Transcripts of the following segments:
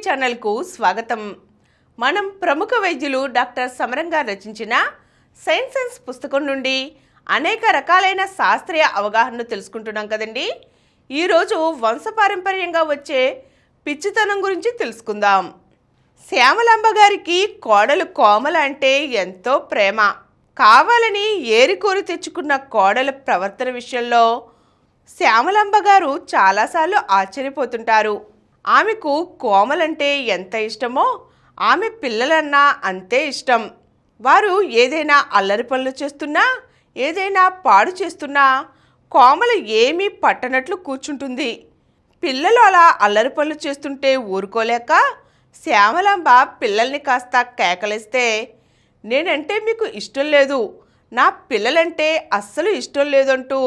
ఛానల్కు స్వాగతం. మనం ప్రముఖ వైద్యులు డాక్టర్ సమరం గారు రచించిన సైన్స్ పుస్తకం నుండి అనేక రకాలైన శాస్త్రీయ అవగాహనను తెలుసుకుంటున్నాం కదండి. ఈరోజు వంశపారంపర్యంగా వచ్చే పిచ్చితనం గురించి తెలుసుకుందాం. శ్యామలాంబ గారికి కోడలు కోమల అంటే ఎంతో ప్రేమ. కావాలని ఏరికోరి తెచ్చుకున్న కోడల ప్రవర్తన విషయంలో శ్యామలాంబ గారు చాలాసార్లు ఆశ్చర్యపోతుంటారు. ఆమెకు కోమలంటే ఎంత ఇష్టమో ఆమె పిల్లలన్నా అంతే ఇష్టం. వారు ఏదైనా అల్లరి పనులు చేస్తున్నా, ఏదైనా పాడు చేస్తున్నా కోమల ఏమీ పట్టనట్లు కూర్చుంటుంది. పిల్లలు అలా అల్లరి పనులు చేస్తుంటే ఊరుకోలేక శ్యామలాంబ పిల్లల్ని కాస్త కేకలేస్తే, నేనంటే మీకు ఇష్టం లేదు, నా పిల్లలంటే అస్సలు ఇష్టం లేదంటూ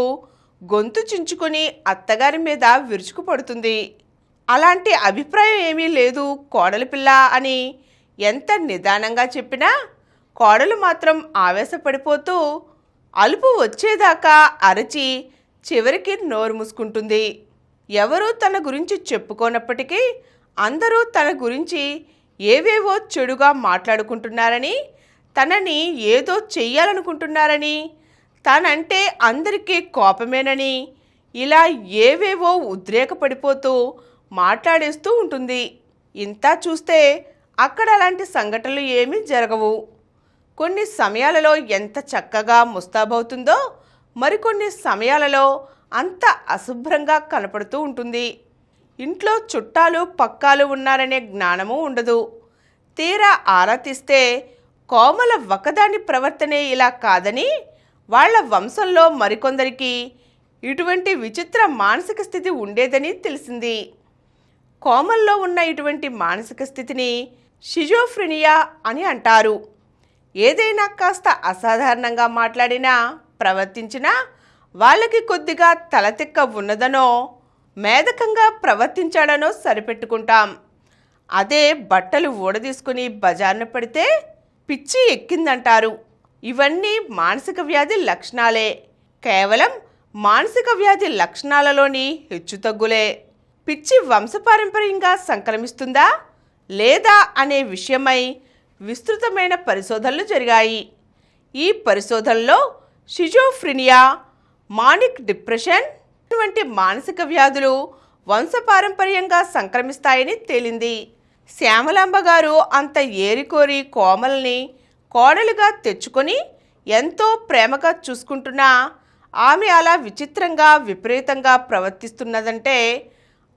గొంతు చించుకొని అత్తగారి మీద విరుచుకుపడుతుంది. అలాంటి అభిప్రాయం ఏమీ లేదు కోడలి పిల్ల అని ఎంత నిదానంగా చెప్పినా కోడలు మాత్రం ఆవేశపడిపోతూ అలుపు వచ్చేదాకా అరచి చివరికి నోరు మూసుకుంటుంది. ఎవరూ తన గురించి చెప్పుకోనప్పటికీ అందరూ తన గురించి ఏవేవో చెడుగా మాట్లాడుకుంటున్నారని, తనని ఏదో చెయ్యాలనుకుంటున్నారని, తనంటే అందరికీ కోపమేనని ఇలా ఏవేవో ఉద్రేకపడిపోతూ మాట్లాడేస్తూ ఉంటుంది. ఇంతా చూస్తే అక్కడ అలాంటి సంఘటనలు ఏమీ జరగవు. కొన్ని సమయాలలో ఎంత చక్కగా ముస్తాబవుతుందో మరికొన్ని సమయాలలో అంత అశుభ్రంగా కనపడుతూ ఉంటుంది. ఇంట్లో చుట్టాలు పక్కాలు ఉన్నారనే జ్ఞానము ఉండదు. తీరా ఆరా తీస్తే కోమల ఒకదాని ప్రవర్తనే ఇలా కాదని వాళ్ల వంశంలో మరికొందరికి ఇటువంటి విచిత్ర మానసిక స్థితి ఉండేదని తెలిసింది. కోమల్లో ఉన్న ఇటువంటి మానసిక స్థితిని షిజోఫ్రెనియా అని అంటారు. ఏదైనా కాస్త అసాధారణంగా మాట్లాడినా, ప్రవర్తించినా వాళ్ళకి కొద్దిగా తలతిక్క ఉన్నదనో, మేధకంగా ప్రవర్తించాడనో సరిపెట్టుకుంటాం. అదే బట్టలు ఊడదీసుకుని బజారున పడితే పిచ్చి ఎక్కిందంటారు. ఇవన్నీ మానసిక వ్యాధి లక్షణాలే. కేవలం మానసిక వ్యాధి లక్షణాలలోని హెచ్చుతగ్గులే. పిచ్చి వంశపారంపర్యంగా సంక్రమిస్తుందా లేదా అనే విషయమై విస్తృతమైన పరిశోధనలు జరిగాయి. ఈ పరిశోధనలో షిజోఫ్రెనియా, మానిక్ డిప్రెషన్ వంటి మానసిక వ్యాధులు వంశపారంపర్యంగా సంక్రమిస్తాయని తేలింది. శ్యామలాంబ గారు అంత ఏరికోరి కోమల్ని కోడలుగా తెచ్చుకొని ఎంతో ప్రేమగా చూసుకుంటున్నా ఆమె అలా విచిత్రంగా విపరీతంగా ప్రవర్తిస్తున్నదంటే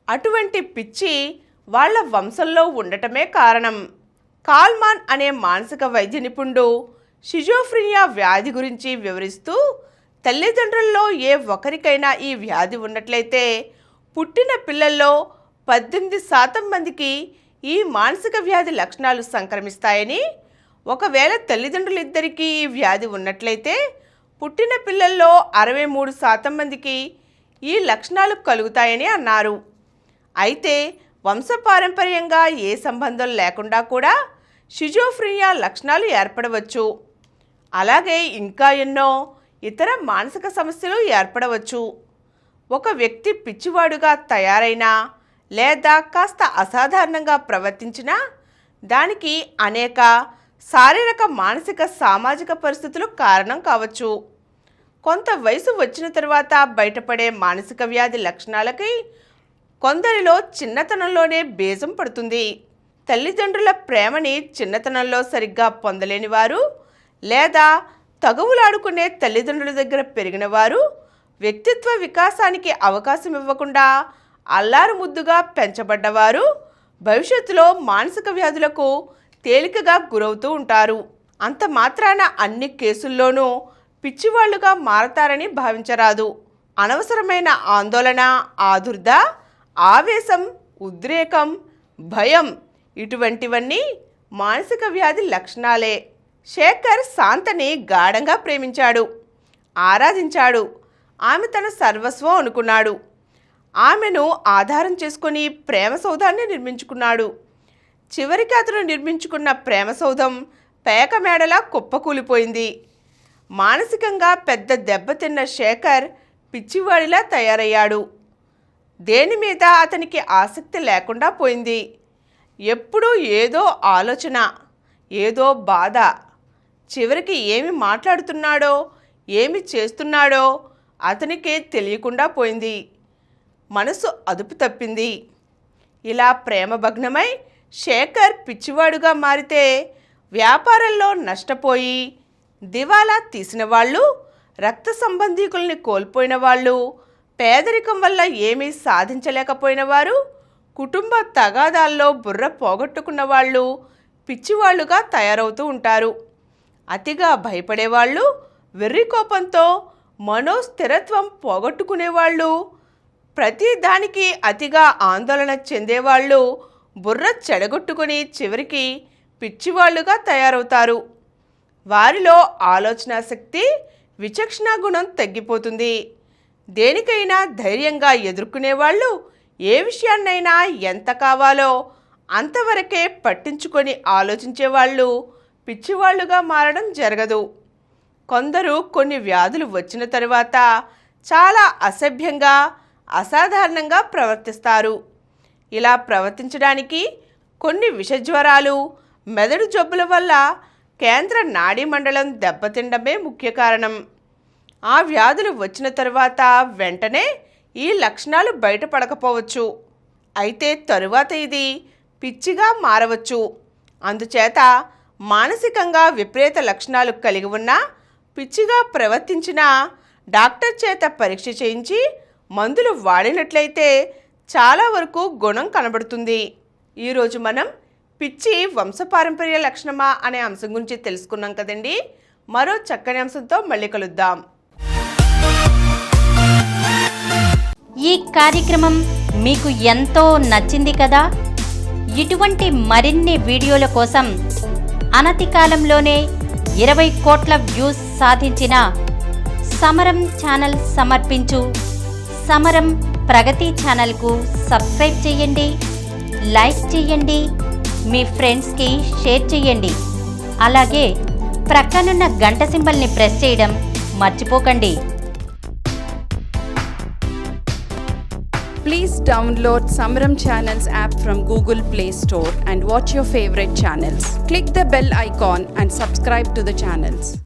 అటువంటి పిచ్చి వాళ్ల వంశంలో ఉండటమే కారణం. కాల్మాన్ అనే మానసిక వైద్య నిపుణుడు షిజోఫ్రెనియా వ్యాధి గురించి వివరిస్తూ, తల్లిదండ్రుల్లో ఏ ఒకరికైనా ఈ వ్యాధి ఉన్నట్లయితే పుట్టిన పిల్లల్లో 18% మందికి ఈ మానసిక వ్యాధి లక్షణాలు సంక్రమిస్తాయని, ఒకవేళ తల్లిదండ్రులిద్దరికీ ఈ వ్యాధి ఉన్నట్లయితే పుట్టిన పిల్లల్లో 63% మందికి ఈ లక్షణాలు కలుగుతాయని అన్నారు. అయితే వంశపారంపర్యంగా ఏ సంబంధం లేకుండా కూడా షిజోఫ్రెనియా లక్షణాలు ఏర్పడవచ్చు. అలాగే ఇంకా ఎన్నో ఇతర మానసిక సమస్యలు ఏర్పడవచ్చు. ఒక వ్యక్తి పిచ్చివాడుగా తయారైనా లేదా కాస్త అసాధారణంగా ప్రవర్తించినా దానికి అనేక శారీరక, మానసిక, సామాజిక పరిస్థితులు కారణం కావచ్చు. కొంత వయసు వచ్చిన తర్వాత బయటపడే మానసిక వ్యాధి లక్షణాలకి కొందరిలో చిన్నతనంలోనే బీజం పడుతుంది. తల్లిదండ్రుల ప్రేమని చిన్నతనంలో సరిగ్గా పొందలేని వారు లేదా తగువులాడుకునే తల్లిదండ్రుల దగ్గర పెరిగిన వారు వ్యక్తిత్వ వికాసానికి అవకాశం ఇవ్వకుండా అల్లారు ముద్దుగా పెంచబడ్డవారు భవిష్యత్తులో మానసిక వ్యాధులకు తేలికగా గురవుతూ ఉంటారు. అంత మాత్రాన అన్ని కేసుల్లోనూ పిచ్చివాళ్లుగా మారతారని భావించరాదు. అనవసరమైన ఆందోళన, ఆదుర్ద, ఆవేశం, ఉద్రేకం, భయం ఇటువంటివన్నీ మానసిక వ్యాధి లక్షణాలే. శేఖర్ శాంతని గాఢంగా ప్రేమించాడు, ఆరాధించాడు. ఆమె తన సర్వస్వం అనుకున్నాడు. ఆమెను ఆధారం చేసుకుని ప్రేమ సౌధాన్ని నిర్మించుకున్నాడు. చివరికి అతను నిర్మించుకున్న ప్రేమ సౌధం పేక మేడలా కుప్పకూలిపోయింది. మానసికంగా పెద్ద దెబ్బతిన్న శేఖర్ పిచ్చివాడిలా తయారయ్యాడు. దేని మీద అతనికి ఆసక్తి లేకుండా పోయింది. ఎప్పుడూ ఏదో ఆలోచన, ఏదో బాధ. చివరికి ఏమి మాట్లాడుతున్నాడో, ఏమి చేస్తున్నాడో అతనికే తెలియకుండా పోయింది. మనసు అదుపు తప్పింది. ఇలా ప్రేమభగ్నమై శేఖర్ పిచ్చివాడుగా మారితే వ్యాపారంలో నష్టపోయి దివాలా తీసిన వాళ్ళు, రక్త సంబంధీకుల్ని కోల్పోయిన వాళ్ళు, పేదరికం వల్ల ఏమీ సాధించలేకపోయిన వారు, కుటుంబ తగాదాల్లో బుర్ర పోగొట్టుకున్న వాళ్ళు పిచ్చివాళ్లుగా తయారవుతూ ఉంటారు. అతిగా భయపడేవాళ్ళు, వెర్రి కోపంతో మనోస్థిరత్వం పోగొట్టుకునేవాళ్ళు, ప్రతి దానికి అతిగా ఆందోళన చెందేవాళ్ళు బుర్ర చెడగొట్టుకుని చివరికి పిచ్చివాళ్లుగా తయారవుతారు. వారిలో ఆలోచన శక్తి, విచక్షణ గుణం తగ్గిపోతుంది. దేనికైనా ధైర్యంగా ఎదుర్కొనేవాళ్ళు ఏ విషయాన్నైనా ఎంత కావాలో అంతవరకే పట్టించుకొని ఆలోచించేవాళ్ళు పిచ్చివాళ్లుగా మారడం జరగదు. కొందరు కొన్ని వ్యాధులు వచ్చిన తరువాత చాలా అసభ్యంగా, అసాధారణంగా ప్రవర్తిస్తారు. ఇలా ప్రవర్తించడానికి కొన్ని విషజ్వరాలు, మెదడు జబ్బుల వల్ల కేంద్ర నాడీ మండలం దెబ్బతిండమే ముఖ్య కారణం. ఆ వ్యాధులు వచ్చిన తరువాత వెంటనే ఈ లక్షణాలు బయటపడకపోవచ్చు. అయితే తరువాత ఇది పిచ్చిగా మారవచ్చు. అందుచేత మానసికంగా విపరీత లక్షణాలు కలిగి ఉన్న, పిచ్చిగా ప్రవర్తించిన డాక్టర్ చేత పరీక్ష చేయించి మందులు వాడినట్లయితే చాలా వరకు గుణం కనబడుతుంది. ఈరోజు మనం పిచ్చి వంశపారంపర్య లక్షణమా అనే అంశం గురించి తెలుసుకున్నాం కదండి. మరో చక్కని అంశంతో మళ్ళీ కలుద్దాం. ఈ కార్యక్రమం మీకు ఎంతో నచ్చింది కదా. ఇటువంటి మరిన్ని వీడియోల కోసం అనతి కాలంలోనే 20 కోట్ల వ్యూస్ సాధించిన సమరం ఛానల్ సమర్పించు సమరం ప్రగతి ఛానల్కు సబ్స్క్రైబ్ చేయండి, లైక్ చేయండి, మీ ఫ్రెండ్స్కి షేర్ చేయండి. అలాగే ప్రక్కనున్న గంట సింబల్ని ప్రెస్ చేయడం మర్చిపోకండి. Please download Samaram Channels app from Google Play Store and watch your favorite channels. Click the bell icon and subscribe to the channels.